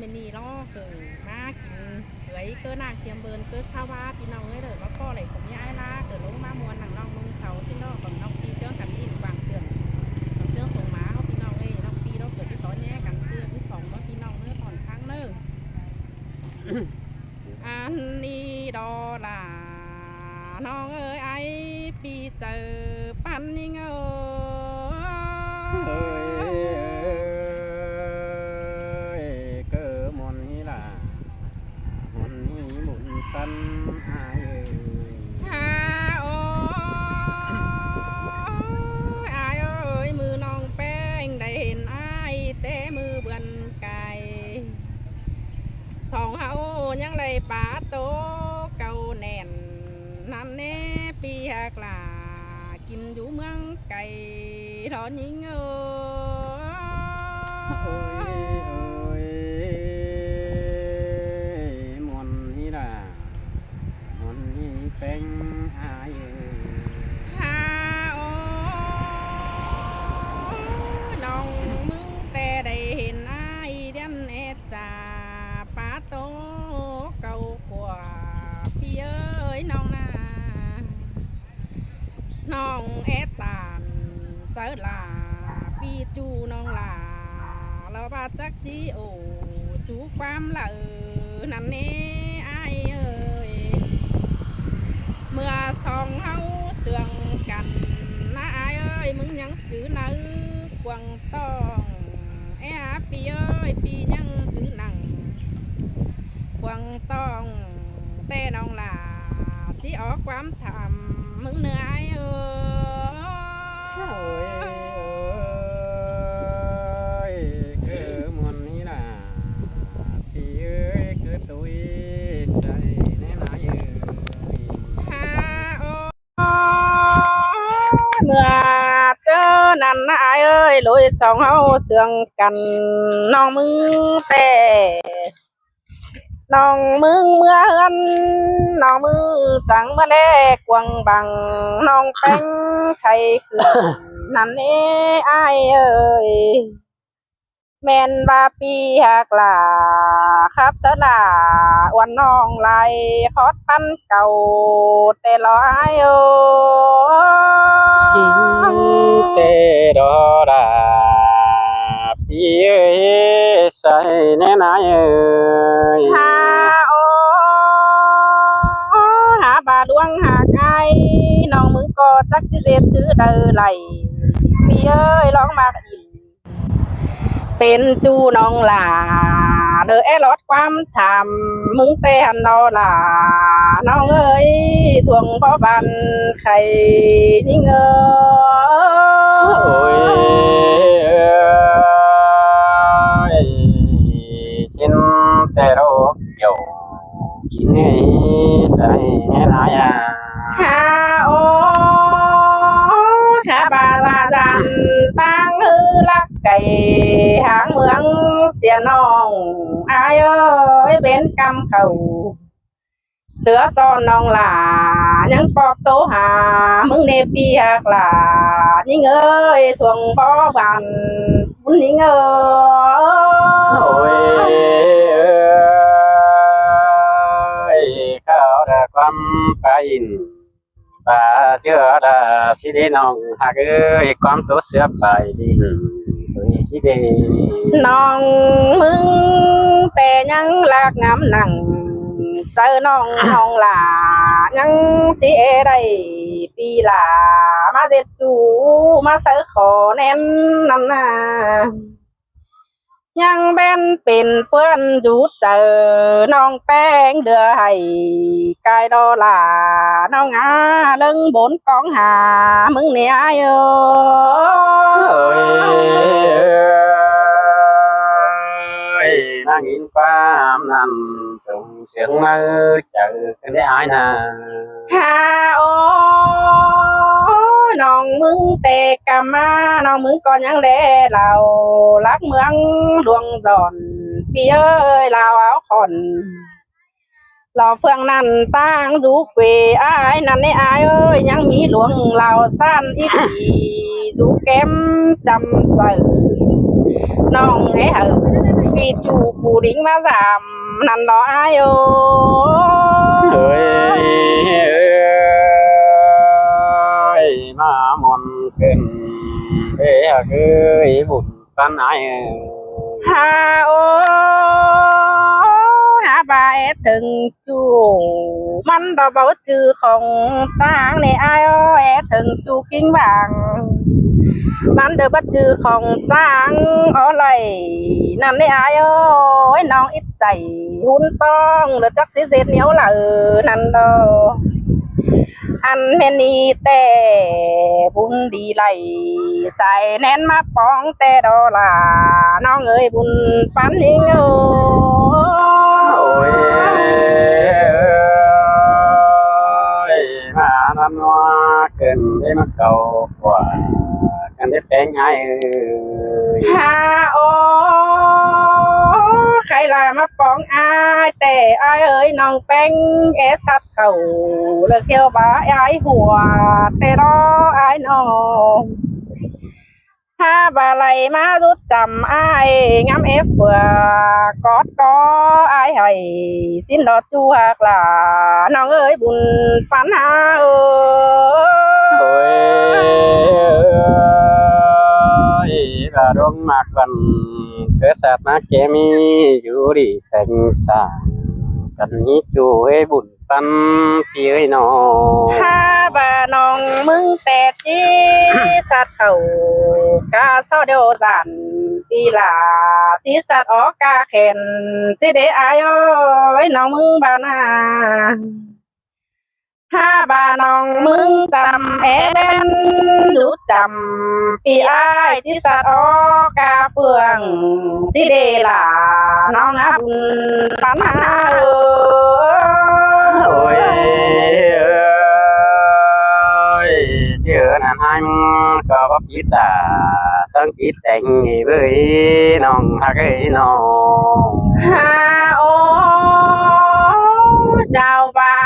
mình đi lo cờ má kín dưới cơ nàng khiêm bơn cơ sao ba thì nào ấy rồi nó co lại cũng như ai la cờ lỗ má muôn nàng long nung sầu xin đó còn nông phi chưa cắn đi quảng trường còn chưa sống má họ thì nào ấy nông phi đó cờ cái tối nhé cắn kia cái sống đó thì nào nữa còn kháng nữa anh đi đó là nó ơi ai bị chờ pan đi ngờ tân ai ơi ha ôi ai ơi mưa non beng đầy hình ai té mưa bươn cài sòng hậu nhang lầy bá tố cầu nền năn nê pi hạc là kim vũ mương cày đó những bên ai ha ôi nòng mương tè đầy hình ai đem ép trà bá tố cầu của phi ơi nòng na nòng ép tàn sớ là phi chu nòng là lo ba chắc chí ổ sú quam là nằm nê ai ơi mưa song hâu sương cành na ai ơi mừng nhắn chữ nữ quần tòng pi ơi pi nhắn chữ nặng quần tòng tê nong là chỉ ở quán thầm mừng nơi ai ơi cứ muốn ní là pi ơi cứ tôi say nên ai mưa tơ nằn ai ơi lối sông hâu sương cành non mưng tè non mưng mưa hân non mưng trắng mà đe quăng bằng non cánh thầy nằn ê ai ơi men ba pi hạc là khắp sớ làวันน้องไหลฮอดปั้นเก่าแต่รอai ơi xin tê đó là pi ơi say nên ai ơi ha ô hả bà đuông hạc aiน้องมึงก็จักจะเจ็ดชื่อเดินไหลพี่เอ้ยร้องมาอีกเป็นจูน้องหลาเด้อลอดความถามมึงเต้นนอหลาน้องเอ้ยทวงพ่อบันใครยิ่งôi xin tê đó kiểu ini say nên ai ha ô ha bà là dàn tăng hư lắc cày hàng mương xìa nòng ai ơi bên cam khẩu sữa son nòng là những bọc tố hà mừng nê pi hạc là những ơi thuồng bó bàn muốn những ôi cao đã quăm pain bà chưa đã xí đi nòng hạc ơi quăm tốt xếp bài đi tôi xí đi nòng mừng tè nhăng lạc ngắm nặng sơ nòng nòng là nhăng chị ở đây vì là má dệt chú má sơ khó nén nằm à nhăng bênเป็นเพื่อนจูดเจอน้องแป้งเดือให้กายดอลาน้องอาเลิงบนกองหามึงเนี่ยเอơi đang nhìn qua nằm sùng sướng mơ chờ cái ai nè ฮาโอ้น้องมึงเตะกะมาน้องมึงก่อนยังแลเรารักเมืองดวงจอนพี่เอ้ยลาวเอาขอนเราเฟืองนั่นตั้งจูเกวอ้ายนั่นนี่อ้ายเอ้ยยังมีหลวงเราสั้นอีกทีจูแก้มจำใส่ น้องไอ้พี่จูกูดิ้งมาสามนั่นรออายโอ เอ้ยมามนขึ้นเอ้ยเอ้ยบุญปันไอ ฮาโอหาบาเอถึงจูมันดอกบอกจือของต่างในอายโอเอถึงจูกิ้งบางมันเดือบัดจือของต่างอะไรนั่นในอายโอ้ยน้องอิดใส่หุ่นต้องเดือจักสิเศษเหนียวละนั่นดออันเมนีแต่บุญดีไหลใส่แน่นมาปองแต่ดอลาน้องเอ้ยบุญปันยิงโอ้ โอ้ยมาดันว่าเกินได้มาเก่ากว่ากันได้เป็นไง ฮาโอใครล่ะมาปองอายแต่อายเอ้ยน้องแป้งเอสัดเขาเลิกเที่ยวบ้าอายหัวแต่รออายน้องถ้าบาไหลมารุดจำอายงามเอฟเฟือกอดก็อายให้สิ้นดอดจูหักล่ะน้องเอ้ยบุญปันหาเอ โอ้ยกระดงมากกันเกิดสัตว์มาเกมีอยู่ดีแข่งสร้างกันนี้จูเอ้บุญปันพี่เอ้ยน้อง ถ้าบาน้องมึงแต่จีสัตว์เขากาเศร้าเดียวจันปีลาที่สัตว์ออกกาเข็นสิเดอายโอ้ยน้องมึงบานาถ้าบาน้องมึงจำแอนรู้จำปีอ้ายที่สัตว์ออกกาเฟืองสิเดลาน้องอับปัญหาโอ้ยเจอนั่นanh có bắp ít à sáng ít tình với nòng hà cái nò ฮาโอเจ้าบ่า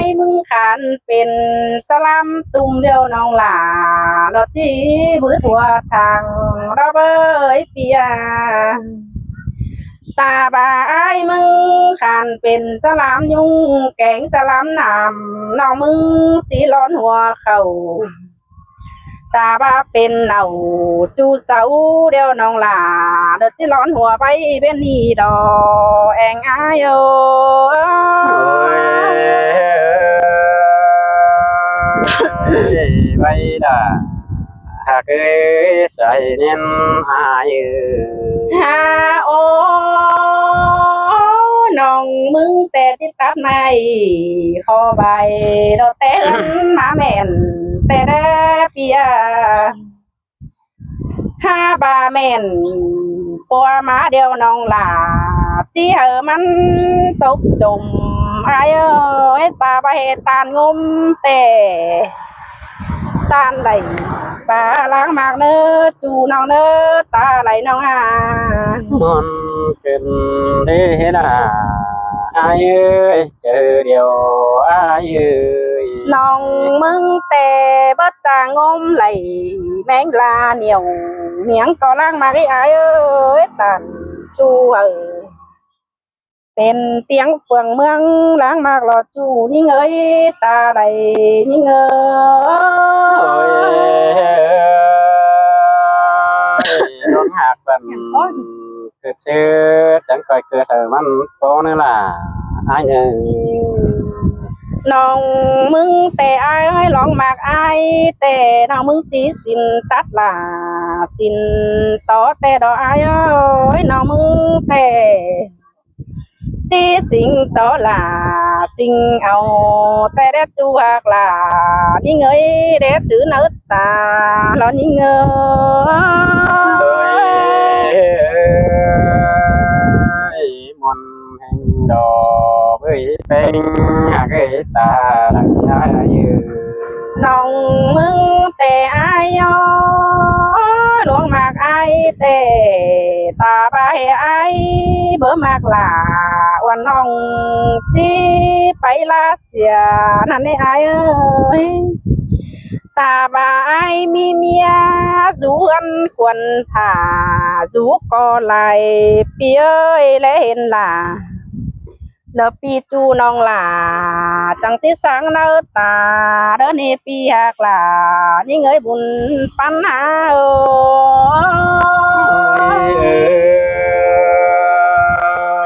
ยมึงขันเป็นสลัมตุ่มเดียวน้องหลาเราจีบื้อทั่วทางเราเบยเปียตาบ่ายมึงขันเป็นสลามยุงแกงสลามน้ำน้องมึงจีร้อนหัวเขาตาบ้าเป็นเนาจูเสาเดียวน้องหลาเดือดจีร้อนหัวไปเป็นนี่ดอแองอายโอ ôi bay đã hà cái say nên ai ฮาโอน้องมึงแต่ที่ตัดในคอใบเราเต้นมาแม่นแต่ได้เปียห้าบาแม่นปัวมาเดียวน้องหลาจีเหอมันตกจุ่มอายเอ้ยตาไปตานงมแต่ตานไหลปลาล้างมากเนื้อจูน้องเนื้อตาไหลน้องอา ngon cần thế là ai ơi chờ điều ai ơi น้องมึงแต่บ่จางมไหลแมงลาเหนียวเหนียงก็ล้างมาไอ้อายเอ้ยตันจูเป็นเตียงเฟืองเมืองล้างมากหลอดจูยิ่งเอ้ยตาไหลยิ่งเอ้ ôi ย non hạt bằng cực sư chẳng coi cửa thờ mắm có nữa là ai nhờ น้องมึงแต่อายให้ลองมากอายแต่น้องมึงจีสินตัดลาสินต่อแต่ดอกอายเอ้ยน้องมึงแต่จีสิงต่อลาสิงเอาแต่เด็ดจูหักลายิ่งเอ้ยเด็ดถือเนื้อตาเรายิ่งเอ้ย mòn hành đò với bên cái ta là ai như น้องมึงแต่อายยอหลวงมากอายแต่ตาไปอายเบอมากหลาวันน้องจีไปลาเสียนั่นไอ้อายเอ้ย ตาบายมีเมียสูอันควรผ่าสูก็ไหลปีเอ้ยและเห็นล่ะแล้วปีจูน้องหล่าจังที่สังเนอตาเด้อนี่ปีหักหล่ายิ่งเอ้ยบุญปัญหา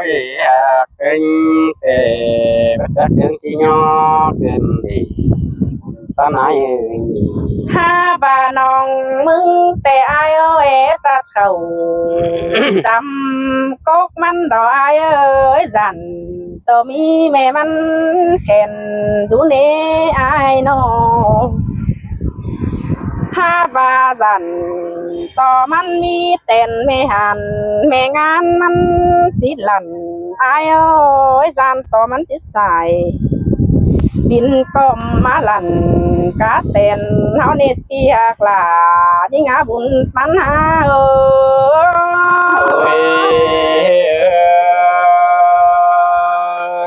อยากเป็นแต่ประจักษ์เชิงที่ย่อเกินดีตาไหน ห้าบาน้องมึงแต่อายเอ้ยสัตว์เขาจำกกมันดอกอายเอ้ยจันตัวมีแม่มันแข็นจูเนอายน้องห้าบาจันต่อมันมีเต้นไม่หันแม่งานมันจิตหลันอายเอ้ยจันต่อมันจิตใสบินก็มาหลันกาเต้นเฮาเน็ตเกียกลายิ่งอาบุญปัญหาโอ้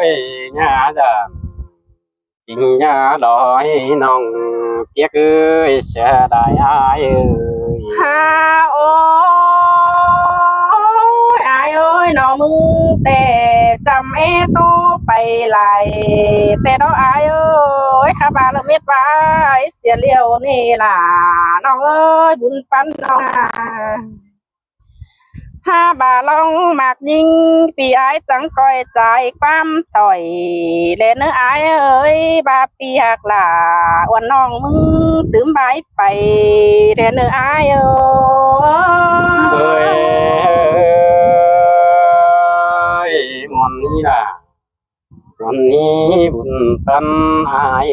ยญาจันจริงญาดอยน้องเตี้ยเอ้ยเสียดายอายเอ้ยฮาโอ้ยอายเอ้ยน้องมึงแต่จำโตไปไหลแต่ดอกอายเอ้ยข้าบาลเม็ดไว้เสียเลี้ยวนี่ล่ะน้องเอ้ยบุญปันน้องถ้าบาลองมากยิงปีอายจังก้อยใจความต่อยเลนเนื้ออายเอ้ยบาปีหักหล่าวันน้องมึงตื่มใบไปเลนเนื้ออายเอ้ยมอนนี้ล่ะวันนี้บุญปันอาย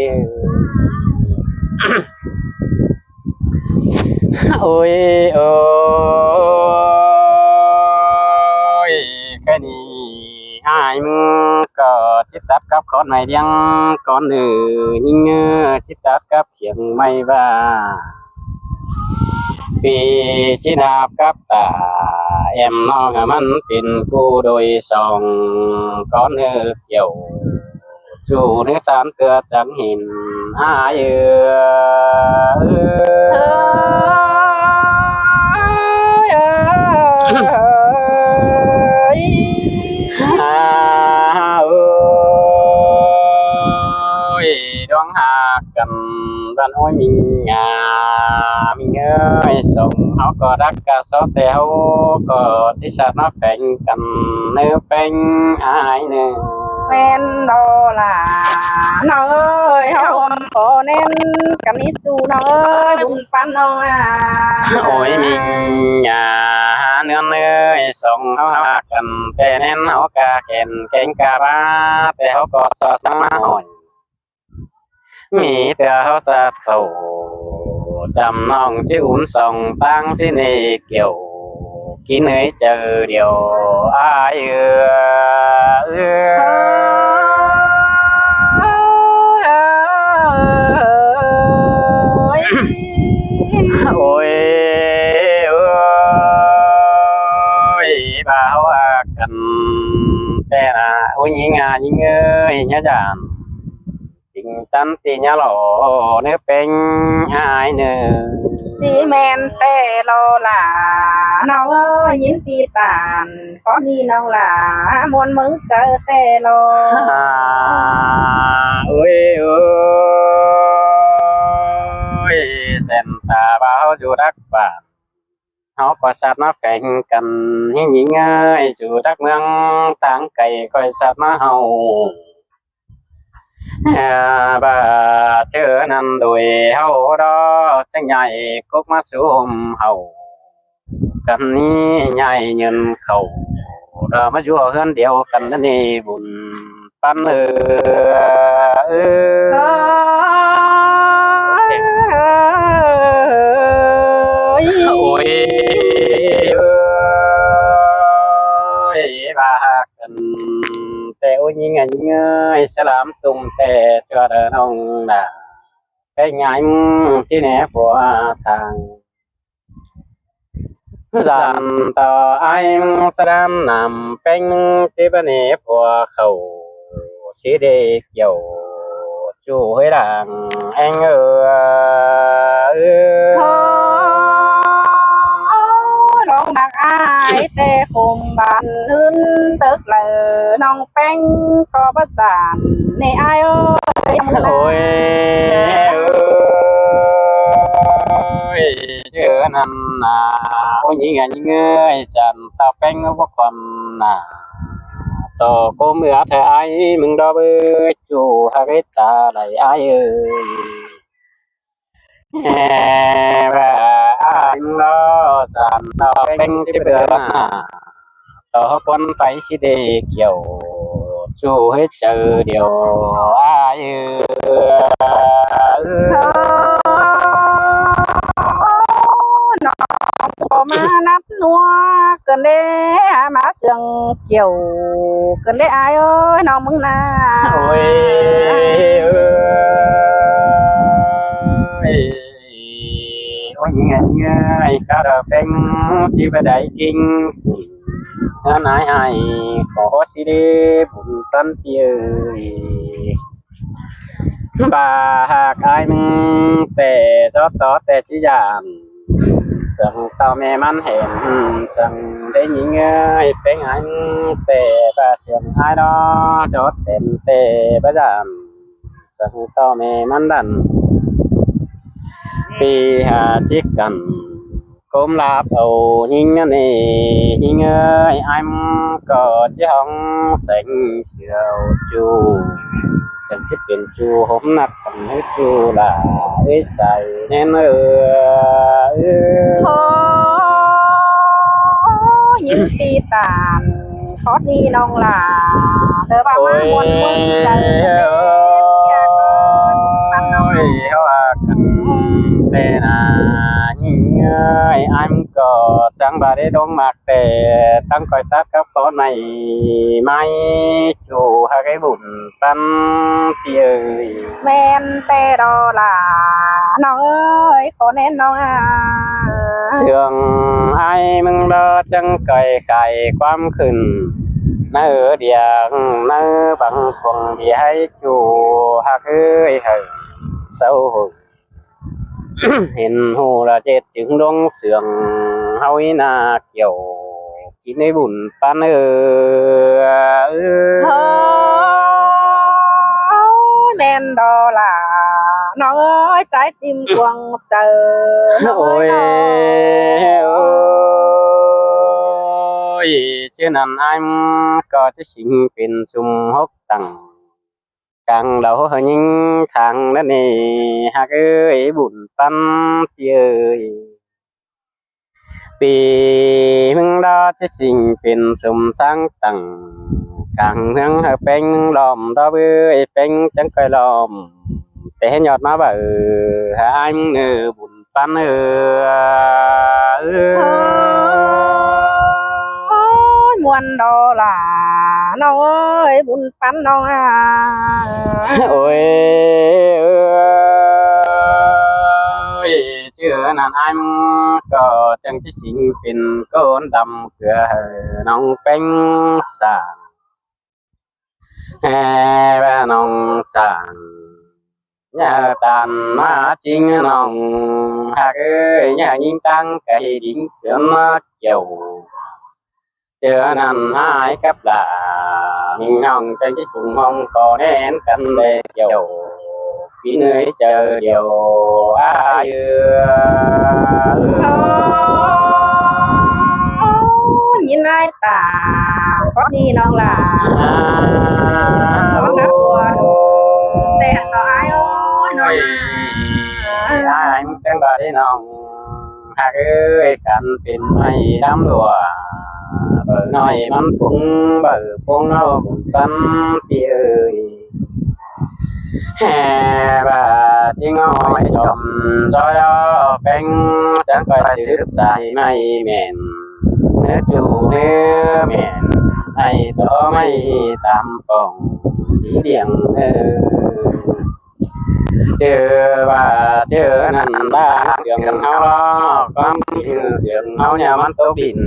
โอ้ยโอ้ยแค่นี้อายมึงก็จิตตัดกับคอนไม่เดียงก่อนยิงจิตตัดกับเขียงไม่ว่าปีจินาบกับตาแอมน้องมันเป็นกูโดยสองก้อนเกี่ยวจูเนื้อสารเตือจังหินอายดวงหากันบ้านโอ้ยมิงงามิงเอ้ยส่งเขาก็รักกะซอแต่เขาก็ที่สัตว์มาแฝงกันเนื้อเป็นอายเนื้อแม่นโดล่ะน้องเอ้ยเฮาขอเน้นกันนี้จูน้องเอ้ยบุญปันน้องโอ้ยมิงงาเนื้อเนื้อส่งเขาหากันแต่เน้นเขากะเข็นเก่งกะบ้าแต่เขาก็สอดสังมาหน่อยมีแต่เขาสัตว์เขาจำน้องชื่ออุ่นส่องตั้งสิเนเกี่ยวกินเนยเจอเดียวอายโอ้ยบ่าวกันแต่นะโอ้ยยิงยิงเอ้ยเนี่ยจานสิ่งตันตีเนี่ยหล่อเนื้อเป็นอายเนื้อจีแมนแต่โลล่ะน้องเอ้ยยินปีตานขอนี่น้องล่ะมวนมึงเจอแต่โลโอ้ยโอ้ยเส้นตาบ่าวอยู่รักป่าเขาก็สัตว์มาแฝงกันหิ้งยิงเอ้ยสู่รักเมืองต่างไก่ก็สัตว์มาเฮาบ่าเชื่อนั้นโดยเฮาดอจังใหญ่กุกมาสู่เฮากันนี้ใหญ่เงินเขาเรามาอยู่เฮือนเดียวกันนั่นนี่บุญปันโอ้ยบากันแต่โอ้ยยิงยิงเอ้ยสลามตุ่มแต่ตัวเดินองน่ะไปง่ายที่แหนผัวทางจันต่อไอ้สลามนำเป็นจีบเนผัวเขาสีเดเกี่ยวจู่ให้ดังเอ็ง แต่คมบานหืนตึกเลยน้องแป้งก็ประสานในอายเอ้ยยังมือ โอ้ยเจอนั่นนาโอ้ยยิงยิงเอ้ยจันตาแป้งบ่คนน่ะต่อก้มเอือเธอไอ้มึงดอเบจูฮาริตาไหลไอ้เอ้ยแฮ่ว่าไอ้มึงรอจันตาแป้งที่เบื่อน่ะต่อคนไฟสิเดเกี่ยวจูให้เจอเดียวไอ้เอ้ย ก็มานับนัวเกินได้มาเสียงเกี่ยวเกินได้อายเอ้ยน้องมึงนา โอ้ยโอ้ยยังไงเงยข้าเราเป็นที่บันไดกิ่งนายให้ขอสิเดบุญตันเปียบาหากอายมึงแต่จอดต่อแต่ชิยามสั่งเต่าแม่มันเห็นสั่งได้ยิงเงยเป็นอันแต่บาเสียงอายดอจอดเต็มแต่ประจำสั่งเต่าแม่มันดันปีหาจิกกันก้มลาบเอาหิงนี่หิงเอ้ยอันก็จะห้องแสงเสียวจูฉันคิดเป็นจูผมนักกันให้จูละเอ้ยใส่แน่นเออ โอ้ยิงปีตานขอดีน้องลาเธอว่ามาบนมึงใจอยากฟังน้อง เขาว่ากันแต่นาหิงเอ้ยอันก็จังบาได้ดงมากแต่ตั้งคอยตักกับตอนไม่ไม่จูหาไอ้บุญปันเปีย แม่นแต่ดอลาน้องเอ้ยขอแน่นน้องอ่ะ เสื่องไอ้มึงรอจังไก่ไข่ความขึ้นเนื้อเดียงเนื้อบังคงที่ให้จูหักเอ้ยให้เศร้า เห็นหูละเจ็ดจึงดงเสื่องเฮาอีนาเกี่ยวกินในบุญปานเฮ้ยแม่นดอลาน้องเอ้ยใจติมกวงเจอน้อง โอ้ เอ้ ย ย โอ้ยชื่อนั้นอันก็จะสิงเป็นซุมฮกตังcàng đầu hơi nhìn thằng đó nè hai cái buồn tâm chơi vì mình đó chỉ xinเป็นสมsáng tầng càng hướng hợp bên lòm đó với bên chẳng coi lòm để nhọt má bờ hai người buồn tâm muôn đô làน้องเอ้ยบุญปันน้องอ่ะ ôi ơi chưa nàn anh có chẳng chỉ xinเป็นcon đầm cửa nông bánh sàn hè ba nông sàn nhà tàn má chính nông hạt ơi nhà nhìn tăng cây đỉnh chân chiều chưa nàn ai cấp là mình hồng chẳng chỉ cùng hồng có nén căn đề chiều khi nơi chờ điều ai nhìn ai ta có đi non là có nắp quầnแต่ต่อai ơi nói ai chẳng bà đi nòng hạt ơi khăn pin mây đám đùa bờ nói mắm cũng bờ phong nó cũng tâm tia ơi hè bà chỉ ngồi chồng cho đó bên chẳng coi sự dài mây mền nước chủ nước mền ai đó mây tam phòng đi điện chưa bà chưa nằm ba sườn hao đó có sườn hao nhà mắt tố bình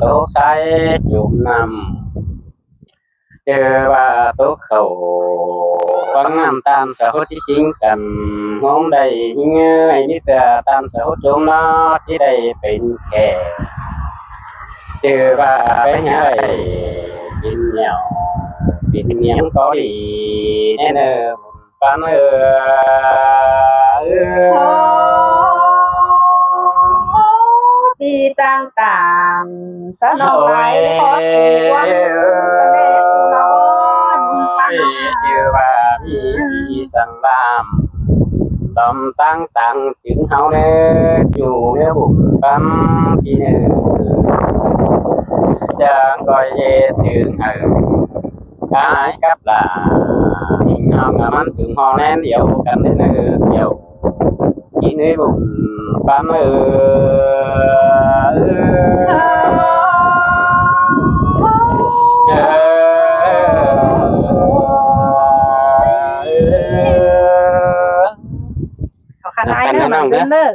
tố say chụp nằm chưa bà tố khẩu vẫn nằm tam sở chỉ chính cần ngón đầy như ai biết tam sở chúng nó chỉ đây bình khè chưa ba bé nhớ nhìn nhau nhìn nhắn có đi nên con đi trang tàn sao nó lại khó quan cái này tụi nó chưa ba bị sang làm tâm tăng tăng chứng hao nè chủ nè bụng tâm kia nè chẳng coi về trường hờ cái cấp là hình hòn ngắm ăn trường hòn nén dầu cần đến dầu chỉ nè bụng tâm khăn ai nữa mà dân nữa